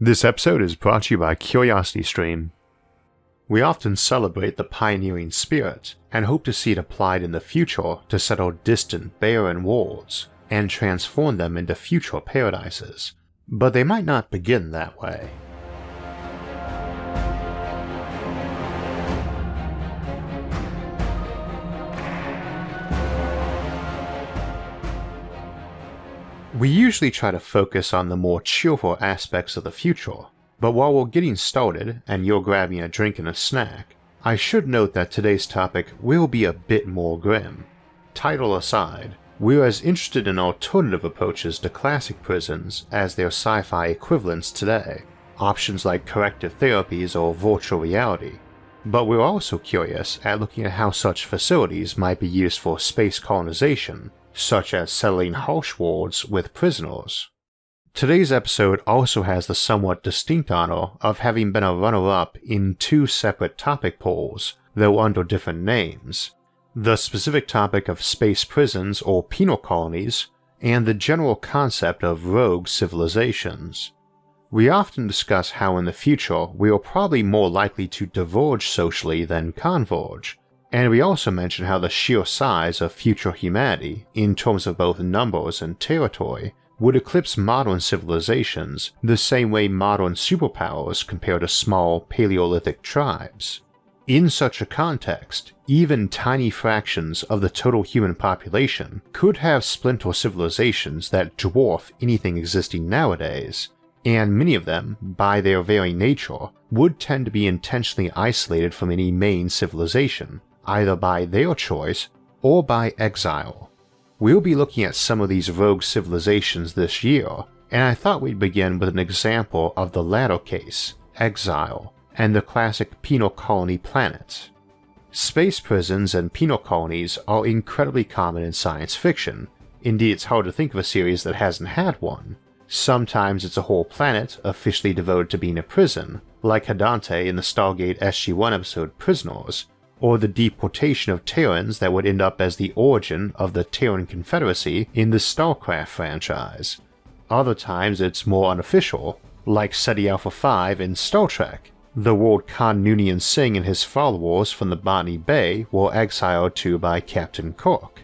This episode is brought to you by CuriosityStream. We often celebrate the pioneering spirit and hope to see it applied in the future to settle distant, barren worlds and transform them into future paradises, but they might not begin that way. We usually try to focus on the more cheerful aspects of the future, but while we're getting started and you're grabbing a drink and a snack, I should note that today's topic will be a bit more grim. Title aside, we're as interested in alternative approaches to classic prisons as their sci-fi equivalents today, options like corrective therapies or virtual reality, but we're also curious at looking at how such facilities might be used for space colonization, such as settling harsh worlds with prisoners. Today's episode also has the somewhat distinct honor of having been a runner-up in two separate topic polls, though under different names: the specific topic of space prisons or penal colonies, and the general concept of rogue civilizations. We often discuss how in the future we are probably more likely to diverge socially than converge, and we also mention how the sheer size of future humanity, in terms of both numbers and territory, would eclipse modern civilizations the same way modern superpowers compare to small Paleolithic tribes. In such a context, even tiny fractions of the total human population could have splinter civilizations that dwarf anything existing nowadays, and many of them, by their very nature, would tend to be intentionally isolated from any main civilization, either by their choice or by exile. We'll be looking at some of these rogue civilizations this year, and I thought we'd begin with an example of the latter case, exile, and the classic penal colony planet. Space prisons and penal colonies are incredibly common in science fiction. Indeed, it's hard to think of a series that hasn't had one. Sometimes it's a whole planet officially devoted to being a prison, like Hadante in the Stargate SG-1 episode Prisoners, or the deportation of Terrans that would end up as the origin of the Terran Confederacy in the StarCraft franchise. Other times it's more unofficial, like Ceti Alpha 5 in Star Trek, the world Khan Noonien Singh and his followers from the Botany Bay were exiled to by Captain Kirk.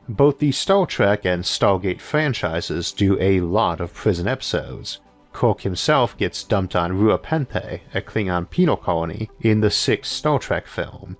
Both the Star Trek and Stargate franchises do a lot of prison episodes. Kirk himself gets dumped on Rua Penthe, a Klingon penal colony, in the 6th Star Trek film.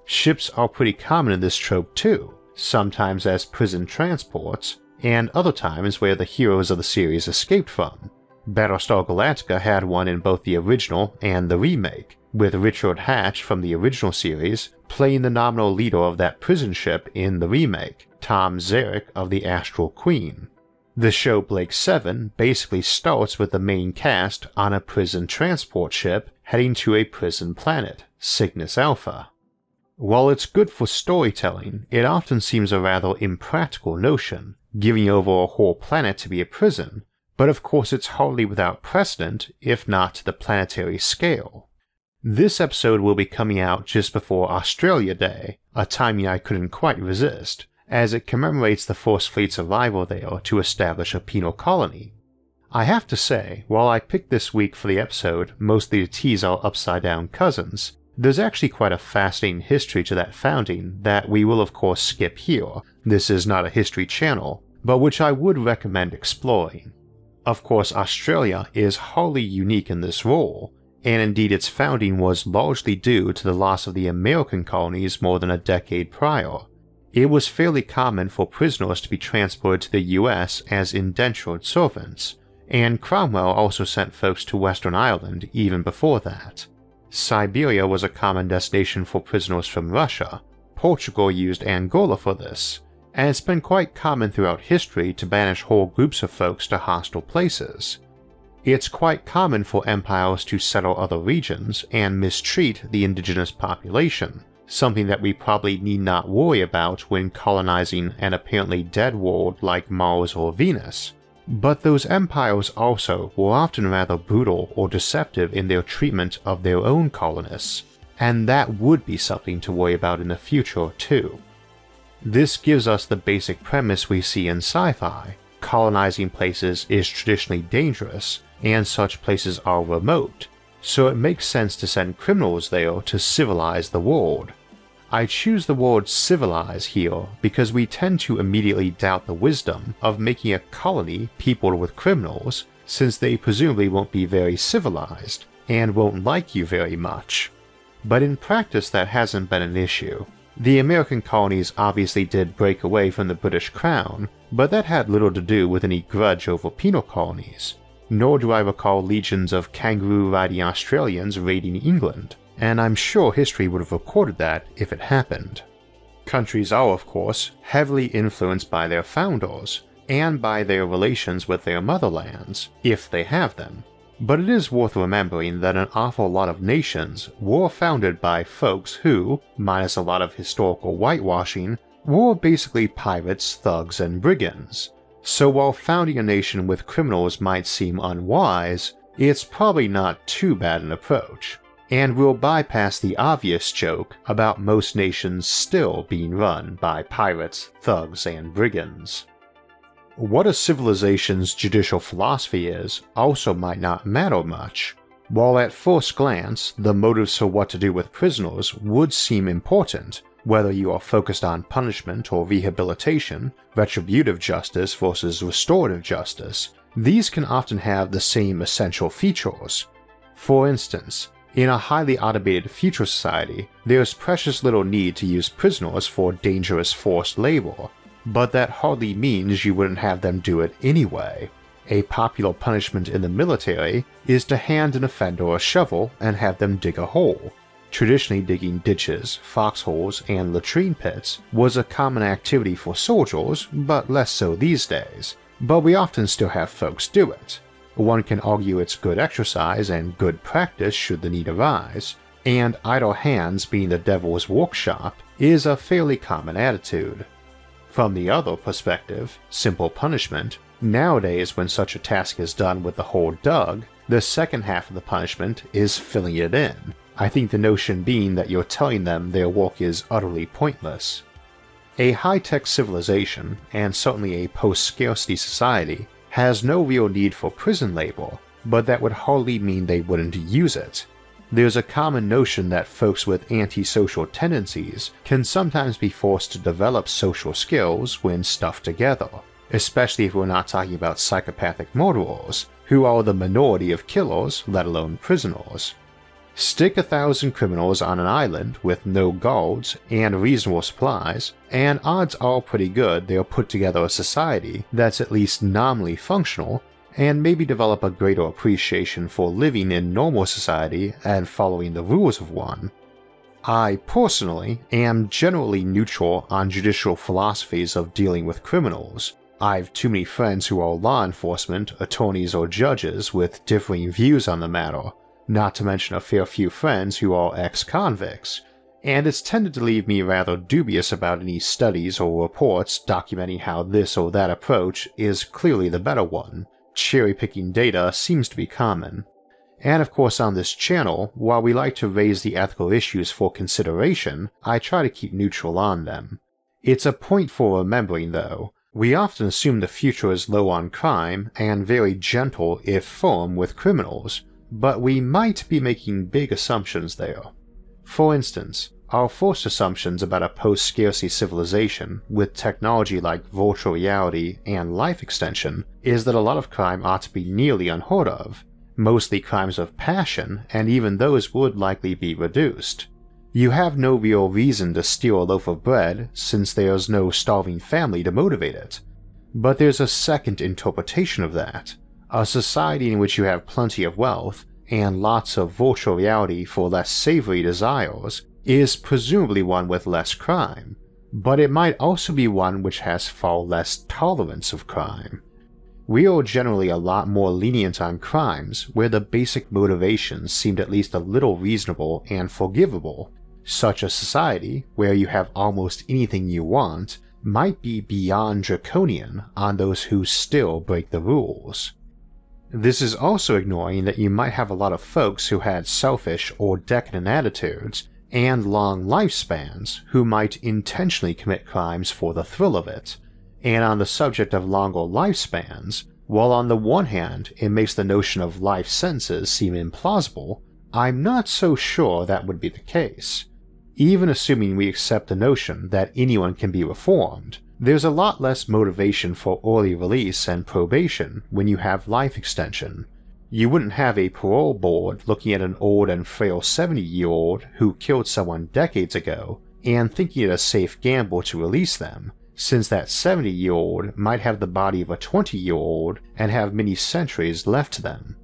Ships are pretty common in this trope too, sometimes as prison transports, and other times where the heroes of the series escaped from. Battlestar Galactica had one in both the original and the remake, with Richard Hatch from the original series playing the nominal leader of that prison ship in the remake, Tom Zarek of the Astral Queen. The show Blake 7 basically starts with the main cast on a prison transport ship heading to a prison planet, Cygnus Alpha. While it's good for storytelling, it often seems a rather impractical notion, giving over a whole planet to be a prison, but of course it's hardly without precedent, if not to the planetary scale. This episode will be coming out just before Australia Day, a timing I couldn't quite resist, as it commemorates the First Fleet's arrival there to establish a penal colony. I have to say, while I picked this week for the episode mostly to tease our upside-down cousins, there's actually quite a fascinating history to that founding that we will of course skip here. This is not a history channel, but which I would recommend exploring. Of course, Australia is wholly unique in this role, and indeed its founding was largely due to the loss of the American colonies more than a decade prior. It was fairly common for prisoners to be transported to the US as indentured servants, and Cromwell also sent folks to Western Ireland even before that. Siberia was a common destination for prisoners from Russia. Portugal used Angola for this, and it's been quite common throughout history to banish whole groups of folks to hostile places. It's quite common for empires to settle other regions and mistreat the indigenous population, something that we probably need not worry about when colonizing an apparently dead world like Mars or Venus. But those empires also were often rather brutal or deceptive in their treatment of their own colonists, and that would be something to worry about in the future too. This gives us the basic premise we see in sci-fi. Colonizing places is traditionally dangerous, and such places are remote, so it makes sense to send criminals there to civilize the world. I choose the word civilize here because we tend to immediately doubt the wisdom of making a colony peopled with criminals, since they presumably won't be very civilized and won't like you very much. But in practice that hasn't been an issue. The American colonies obviously did break away from the British Crown, but that had little to do with any grudge over penal colonies. Nor do I recall legions of kangaroo-riding Australians raiding England, and I'm sure history would have recorded that if it happened. Countries are, of course, heavily influenced by their founders, and by their relations with their motherlands, if they have them. But it is worth remembering that an awful lot of nations were founded by folks who, minus a lot of historical whitewashing, were basically pirates, thugs, and brigands. So while founding a nation with criminals might seem unwise, it's probably not too bad an approach, and we'll bypass the obvious joke about most nations still being run by pirates, thugs, and brigands. What a civilization's judicial philosophy is also might not matter much. While at first glance, the motives for what to do with prisoners would seem important, whether you are focused on punishment or rehabilitation, retributive justice versus restorative justice, these can often have the same essential features. For instance, in a highly automated future society, there's precious little need to use prisoners for dangerous forced labor, but that hardly means you wouldn't have them do it anyway. A popular punishment in the military is to hand an offender a shovel and have them dig a hole. Traditionally, digging ditches, foxholes, and latrine pits was a common activity for soldiers, but less so these days. But we often still have folks do it. One can argue it's good exercise and good practice should the need arise, and idle hands being the devil's workshop is a fairly common attitude. From the other perspective, simple punishment, nowadays when such a task is done with the hole dug, the second half of the punishment is filling it in. I think the notion being that you're telling them their work is utterly pointless. A high-tech civilization, and certainly a post-scarcity society, has no real need for prison labor, but that would hardly mean they wouldn't use it. There's a common notion that folks with antisocial tendencies can sometimes be forced to develop social skills when stuffed together, especially if we're not talking about psychopathic murderers, who are the minority of killers, let alone prisoners. Stick 1,000 criminals on an island with no guards and reasonable supplies, and odds are pretty good they'll put together a society that's at least nominally functional, and maybe develop a greater appreciation for living in normal society and following the rules of one. I, personally, am generally neutral on judicial philosophies of dealing with criminals. I've too many friends who are law enforcement, attorneys, or judges with differing views on the matter, not to mention a fair few friends who are ex-convicts, and it's tended to leave me rather dubious about any studies or reports documenting how this or that approach is clearly the better one. Cherry-picking data seems to be common. And of course on this channel, while we like to raise the ethical issues for consideration, I try to keep neutral on them. It's a point for remembering though, we often assume the future is low on crime and very gentle if firm with criminals, but we might be making big assumptions there. For instance, our first assumptions about a post-scarcity civilization with technology like virtual reality and life extension is that a lot of crime ought to be nearly unheard of, mostly crimes of passion, and even those would likely be reduced. You have no real reason to steal a loaf of bread since there's no starving family to motivate it. But there's a second interpretation of that, a society in which you have plenty of wealth and lots of virtual reality for less savory desires is presumably one with less crime, but it might also be one which has far less tolerance of crime. We are generally a lot more lenient on crimes where the basic motivations seemed at least a little reasonable and forgivable. Such a society, where you have almost anything you want, might be beyond draconian on those who still break the rules. This is also ignoring that you might have a lot of folks who had selfish or decadent attitudes and long lifespans who might intentionally commit crimes for the thrill of it. And on the subject of longer lifespans, While on the one hand it makes the notion of life sentences seem implausible, I'm not so sure that would be the case. Even assuming we accept the notion that anyone can be reformed, there's a lot less motivation for early release and probation when you have life extension. You wouldn't have a parole board looking at an old and frail 70-year-old who killed someone decades ago and thinking it a safe gamble to release them, since that 70-year-old might have the body of a 20-year-old and have many centuries left to them.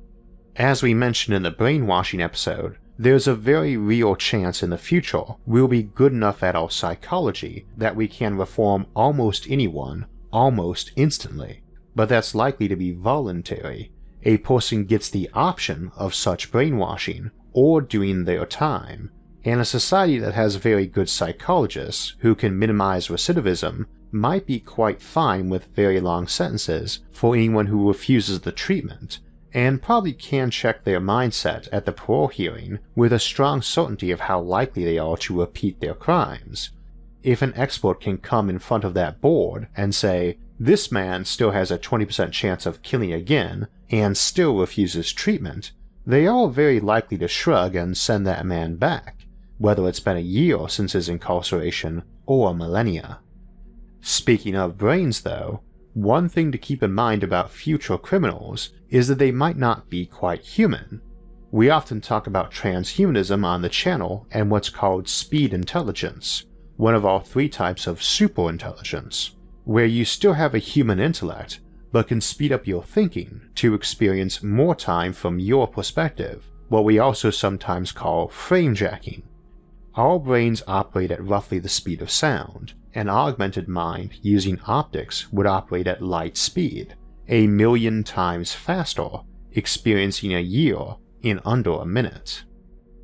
As we mentioned in the brainwashing episode, there's a very real chance in the future we'll be good enough at our psychology that we can reform almost anyone almost instantly, but that's likely to be voluntary. A person gets the option of such brainwashing or doing their time, and a society that has very good psychologists who can minimize recidivism might be quite fine with very long sentences for anyone who refuses the treatment, and probably can check their mindset at the parole hearing with a strong certainty of how likely they are to repeat their crimes. If an expert can come in front of that board and say, "This man still has a 20% chance of killing again and still refuses treatment," they are very likely to shrug and send that man back, whether it's been a year since his incarceration or a millennia. Speaking of brains though, one thing to keep in mind about future criminals is that they might not be quite human. We often talk about transhumanism on the channel and what's called speed intelligence, one of our 3 types of superintelligence, where you still have a human intellect but can speed up your thinking to experience more time from your perspective, what we also sometimes call framejacking. Our brains operate at roughly the speed of sound. An augmented mind using optics would operate at light speed, 1,000,000 times faster, experiencing a year in under a minute.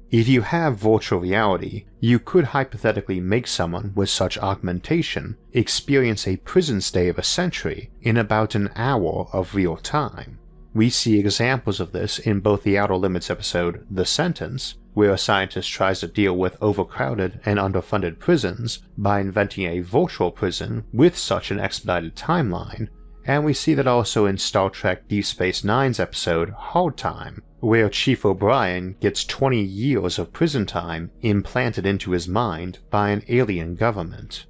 If you have virtual reality, you could hypothetically make someone with such augmentation experience a prison stay of a century in about an hour of real time. We see examples of this in both the Outer Limits episode The Sentence, where a scientist tries to deal with overcrowded and underfunded prisons by inventing a virtual prison with such an expedited timeline, and we see that also in Star Trek Deep Space Nine's episode Hard Time, where Chief O'Brien gets 20 years of prison time implanted into his mind by an alien government.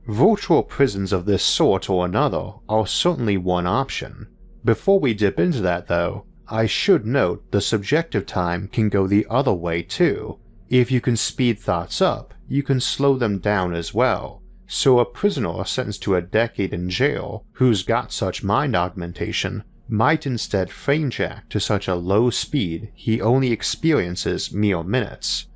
Virtual prisons of this sort or another are certainly one option. Before we dip into that though, I should note the subjective time can go the other way too. If you can speed thoughts up, you can slow them down as well, so a prisoner sentenced to a decade in jail who's got such mind augmentation might instead framejack to such a low speed he only experiences mere minutes.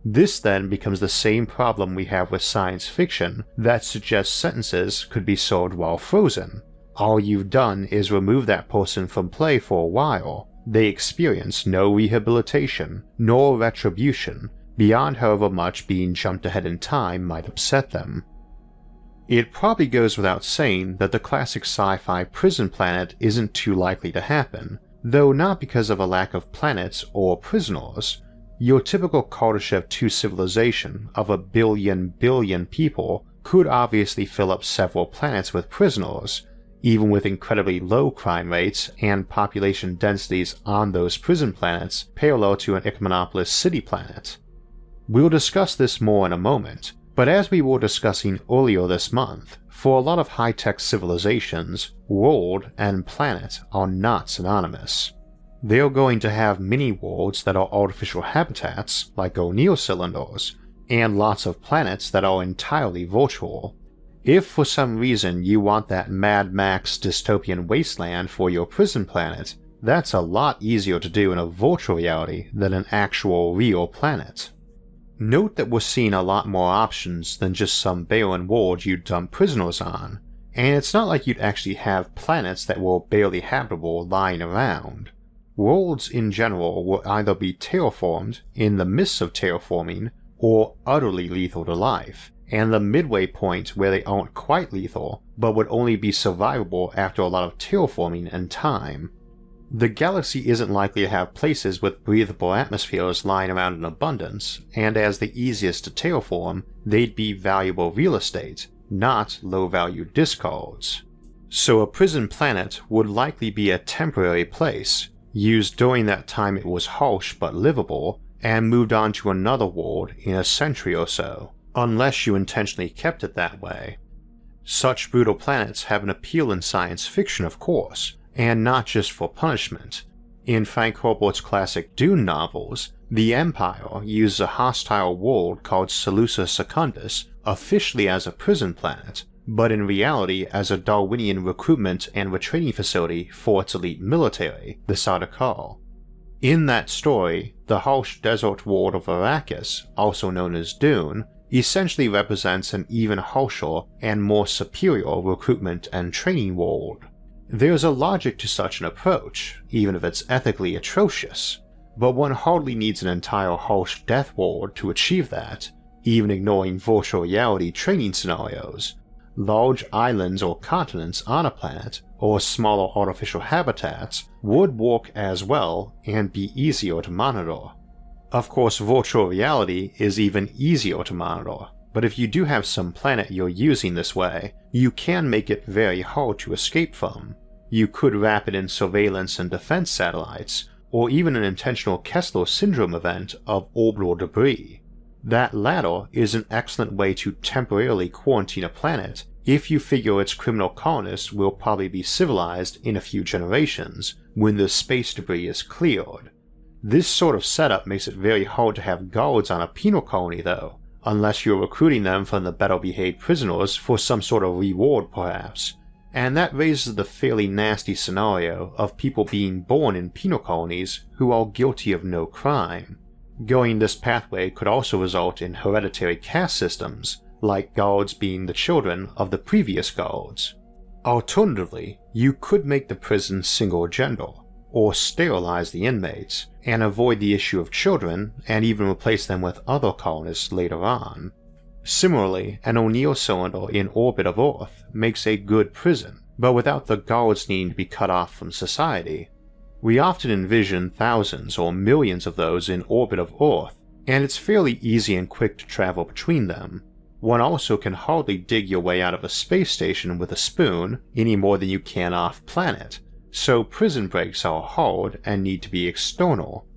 This then becomes the same problem we have with science fiction that suggests sentences could be served while frozen. All you've done is remove that person from play for a while. They experience no rehabilitation nor retribution beyond however much being jumped ahead in time might upset them. It probably goes without saying that the classic sci-fi prison planet isn't too likely to happen, though not because of a lack of planets or prisoners. Your typical Kardashev 2 civilization of 1 billion people could obviously fill up several planets with prisoners, even with incredibly low crime rates and population densities on those prison planets parallel to an Ecomonopolis city planet. We'll discuss this more in a moment, but as we were discussing earlier this month, for a lot of high-tech civilizations, world and planet are not synonymous. They're going to have many worlds that are artificial habitats, like O'Neill cylinders, and lots of planets that are entirely virtual. If for some reason you want that Mad Max dystopian wasteland for your prison planet, that's a lot easier to do in a virtual reality than an actual real planet. Note that we're seeing a lot more options than just some barren world you'd dump prisoners on, and it's not like you'd actually have planets that were barely habitable lying around. Worlds in general will either be terraformed in the midst of terraforming or utterly lethal to life, and the midway point where they aren't quite lethal but would only be survivable after a lot of terraforming and time. The galaxy isn't likely to have places with breathable atmospheres lying around in abundance, and as the easiest to terraform, they'd be valuable real estate, not low-value discards. So a prison planet would likely be a temporary place, used during that time it was harsh but livable, and moved on to another world in a century or so, unless you intentionally kept it that way. Such brutal planets have an appeal in science fiction, of course, and not just for punishment. In Frank Herbert's classic Dune novels, the Empire uses a hostile world called Seleucia Secundus officially as a prison planet, but in reality as a Darwinian recruitment and retraining facility for its elite military, the Sardaukar. In that story, the harsh desert world of Arrakis, also known as Dune, essentially represents an even harsher and more superior recruitment and training world. There's a logic to such an approach, even if it's ethically atrocious, but one hardly needs an entire harsh death world to achieve that, even ignoring virtual reality training scenarios. Large islands or continents on a planet, or smaller artificial habitats, would work as well and be easier to monitor. Of course, virtual reality is even easier to monitor, but if you do have some planet you're using this way, you can make it very hard to escape from. You could wrap it in surveillance and defense satellites, or even an intentional Kessler syndrome event of orbital debris. That latter is an excellent way to temporarily quarantine a planet if you figure its criminal colonists will probably be civilized in a few generations when the space debris is cleared. This sort of setup makes it very hard to have guards on a penal colony though, unless you're recruiting them from the better behaved prisoners for some sort of reward perhaps, and that raises the fairly nasty scenario of people being born in penal colonies who are guilty of no crime. Going this pathway could also result in hereditary caste systems, like guards being the children of the previous guards. Alternatively, you could make the prison single-gender, or sterilize the inmates, and avoid the issue of children and even replace them with other colonists later on. Similarly, an O'Neill cylinder in orbit of Earth makes a good prison, but without the guards needing to be cut off from society. We often envision thousands or millions of those in orbit of Earth, and it's fairly easy and quick to travel between them. One also can hardly dig your way out of a space station with a spoon any more than you can off-planet, so prison breaks are hard and need to be external.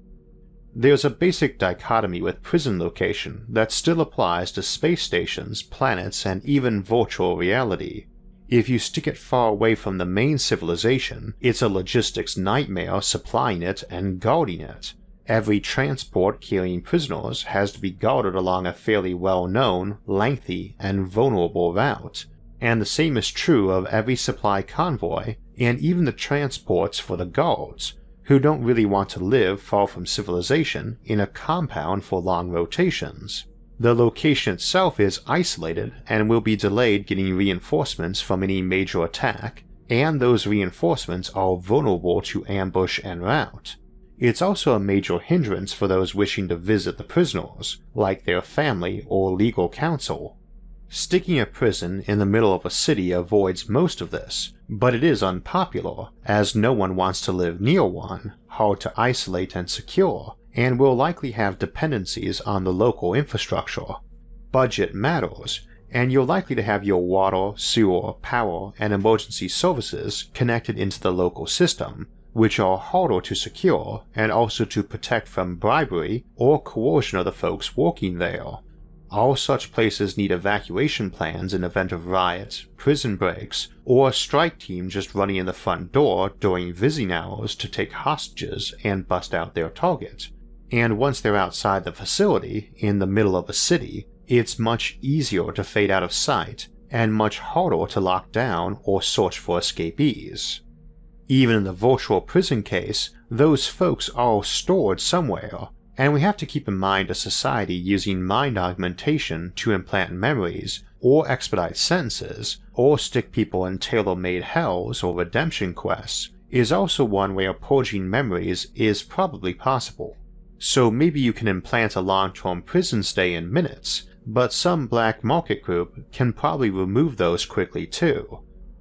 There's a basic dichotomy with prison location that still applies to space stations, planets, and even virtual reality. If you stick it far away from the main civilization, it's a logistics nightmare supplying it and guarding it. Every transport carrying prisoners has to be guarded along a fairly well-known, lengthy, and vulnerable route, and the same is true of every supply convoy and even the transports for the guards, who don't really want to live far from civilization in a compound for long rotations. The location itself is isolated and will be delayed getting reinforcements from any major attack, and those reinforcements are vulnerable to ambush and rout. It's also a major hindrance for those wishing to visit the prisoners, like their family or legal counsel. Sticking a prison in the middle of a city avoids most of this, but it is unpopular, as no one wants to live near one, hard to isolate and secure, and will likely have dependencies on the local infrastructure. Budget matters, and you're likely to have your water, sewer, power, and emergency services connected into the local system, which are harder to secure and also to protect from bribery or coercion of the folks working there. All such places need evacuation plans in event of riots, prison breaks, or a strike team just running in the front door during visiting hours to take hostages and bust out their target. And once they're outside the facility, in the middle of a city, it's much easier to fade out of sight and much harder to lock down or search for escapees. Even in the virtual prison case, those folks are stored somewhere, and we have to keep in mind a society using mind augmentation to implant memories, or expedite sentences, or stick people in tailor-made hells or redemption quests is also one where purging memories is probably possible. So maybe you can implant a long-term prison stay in minutes, but some black market group can probably remove those quickly too.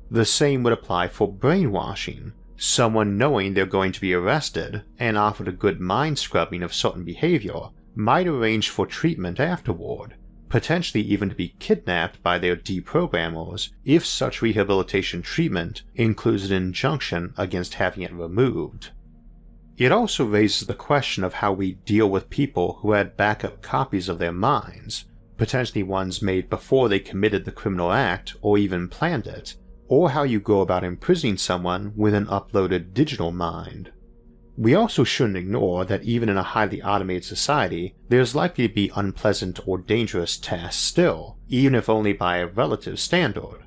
The same would apply for brainwashing. Someone knowing they're going to be arrested and offered a good mind scrubbing of certain behavior might arrange for treatment afterward, potentially even to be kidnapped by their deprogrammers if such rehabilitation treatment includes an injunction against having it removed. It also raises the question of how we deal with people who had backup copies of their minds, potentially ones made before they committed the criminal act or even planned it, or how you go about imprisoning someone with an uploaded digital mind. We also shouldn't ignore that even in a highly automated society, there's likely to be unpleasant or dangerous tasks still, even if only by a relative standard.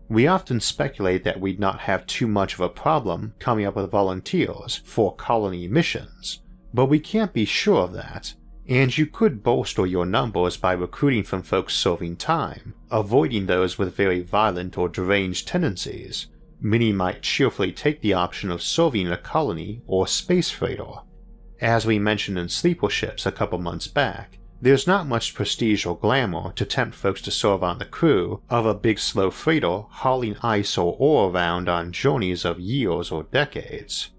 We often speculate that we'd not have too much of a problem coming up with volunteers for colony missions, but we can't be sure of that, and you could bolster your numbers by recruiting from folks serving time, avoiding those with very violent or deranged tendencies. Many might cheerfully take the option of serving in a colony or space freighter. As we mentioned in Sleeper Ships a couple months back, there's not much prestige or glamour to tempt folks to serve on the crew of a big slow freighter hauling ice or ore around on journeys of years or decades.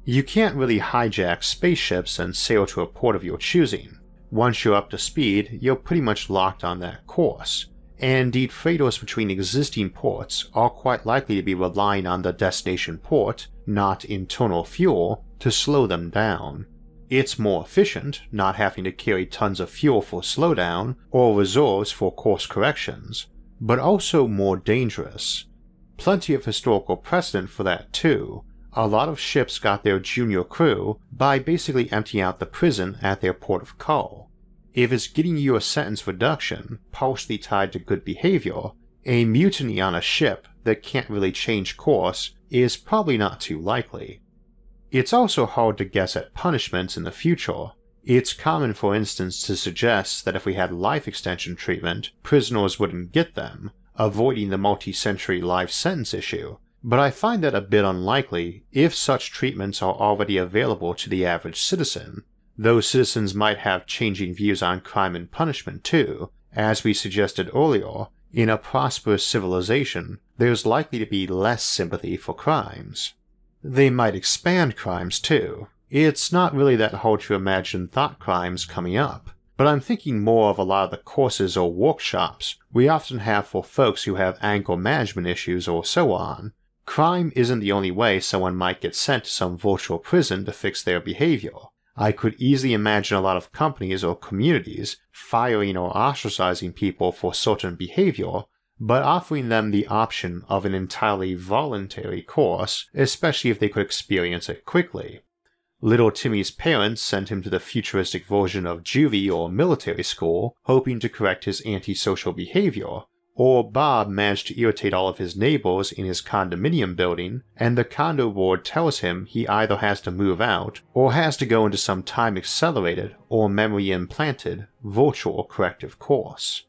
You can't really hijack spaceships and sail to a port of your choosing. Once you're up to speed, you're pretty much locked on that course, and indeed freighters between existing ports are quite likely to be relying on the destination port, not internal fuel, to slow them down. It's more efficient, not having to carry tons of fuel for slowdown or reserves for course corrections, but also more dangerous. Plenty of historical precedent for that too. A lot of ships got their junior crew by basically emptying out the prison at their port of call. If it's getting you a sentence reduction, partially tied to good behavior, a mutiny on a ship that can't really change course is probably not too likely. It's also hard to guess at punishments in the future. It's common, for instance, to suggest that if we had life extension treatment, prisoners wouldn't get them, avoiding the multi-century life sentence issue, but I find that a bit unlikely if such treatments are already available to the average citizen. Those citizens might have changing views on crime and punishment too. As we suggested earlier, in a prosperous civilization, there's likely to be less sympathy for crimes. They might expand crimes too. It's not really that hard to imagine thought crimes coming up, but I'm thinking more of a lot of the courses or workshops we often have for folks who have anger management issues or so on. Crime isn't the only way someone might get sent to some virtual prison to fix their behavior. I could easily imagine a lot of companies or communities firing or ostracizing people for certain behavior, but offering them the option of an entirely voluntary course, especially if they could experience it quickly. Little Timmy's parents sent him to the futuristic version of juvie or military school, hoping to correct his antisocial behavior, or Bob managed to irritate all of his neighbors in his condominium building, and the condo board tells him he either has to move out or has to go into some time-accelerated or memory-implanted virtual corrective course.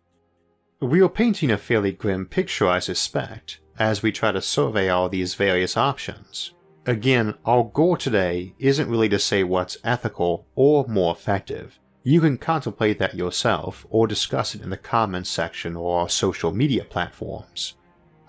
We are painting a fairly grim picture, I suspect, as we try to survey all these various options. Again, our goal today isn't really to say what's ethical or more effective. You can contemplate that yourself or discuss it in the comments section or our social media platforms.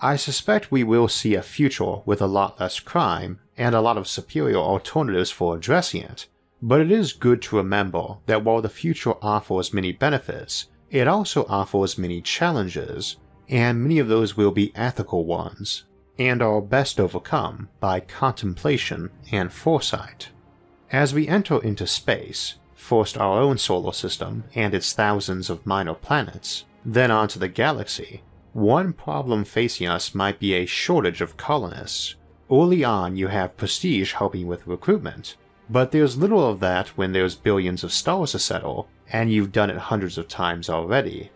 I suspect we will see a future with a lot less crime and a lot of superior alternatives for addressing it, but it is good to remember that while the future offers many benefits, it also offers many challenges, and many of those will be ethical ones, and are best overcome by contemplation and foresight. As we enter into space, first our own solar system and its thousands of minor planets, then onto the galaxy, one problem facing us might be a shortage of colonists. Early on you have prestige helping with recruitment, but there's little of that when there's billions of stars to settle, and you've done it hundreds of times already.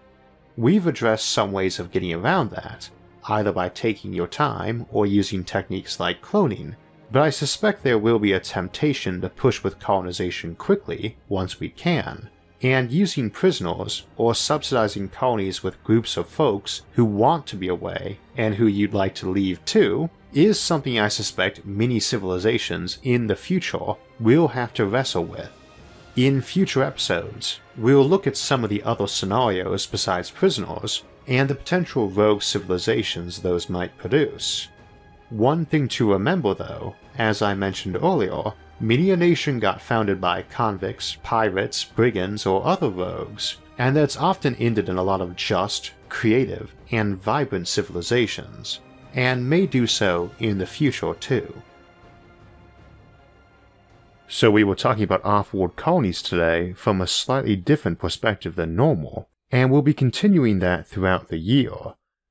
We've addressed some ways of getting around that, either by taking your time or using techniques like cloning, but I suspect there will be a temptation to push with colonization quickly once we can, and using prisoners or subsidizing colonies with groups of folks who want to be away and who you'd like to leave too is something I suspect many civilizations in the future will have to wrestle with. In future episodes, we'll look at some of the other scenarios besides prisoners and the potential rogue civilizations those might produce. One thing to remember though, as I mentioned earlier, Media Nation got founded by convicts, pirates, brigands, or other rogues, and that's often ended in a lot of just, creative, and vibrant civilizations, and may do so in the future too. So we were talking about off-world colonies today from a slightly different perspective than normal, and we'll be continuing that throughout the year.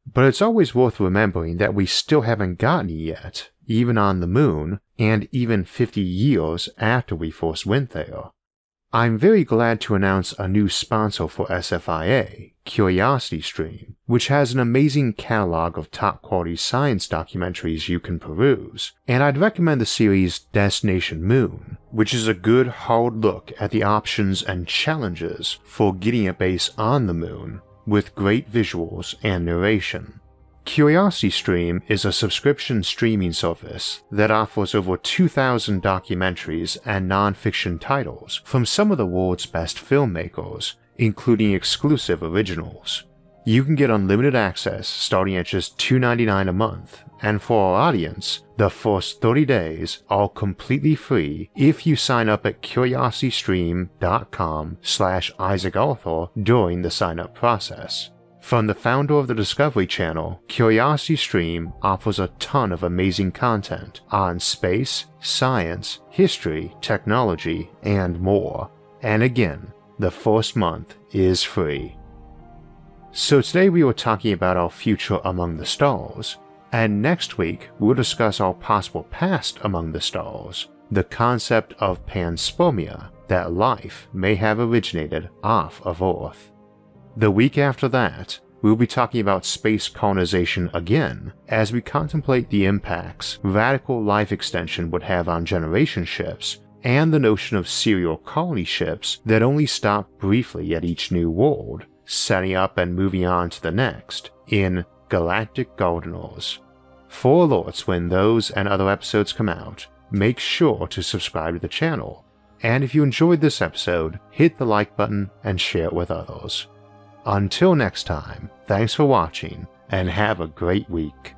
But it's always worth remembering that we still haven't gotten it yet, even on the moon, and even 50 years after we first went there. I'm very glad to announce a new sponsor for SFIA, CuriosityStream, which has an amazing catalog of top-quality science documentaries you can peruse, and I'd recommend the series Destination Moon, which is a good hard look at the options and challenges for getting a base on the moon, with great visuals and narration. CuriosityStream is a subscription streaming service that offers over 2,000 documentaries and non-fiction titles from some of the world's best filmmakers, including exclusive originals. You can get unlimited access starting at just $2.99 a month, and for our audience, the first 30 days are completely free if you sign up at curiositystream.com/IsaacArthur during the sign-up process. From the founder of the Discovery Channel, CuriosityStream offers a ton of amazing content on space, science, history, technology, and more. And again, the first month is free. So today we were talking about our future among the stars, and next week we'll discuss our possible past among the stars, the concept of panspermia, that life may have originated off of Earth. The week after that, we'll be talking about space colonization again as we contemplate the impacts radical life extension would have on generation ships and the notion of serial colony ships that only stop briefly at each new world, setting up and moving on to the next in Galactic Gardeners. For alerts when those and other episodes come out, make sure to subscribe to the channel, and if you enjoyed this episode, hit the like button and share it with others. Until next time, thanks for watching, and have a great week.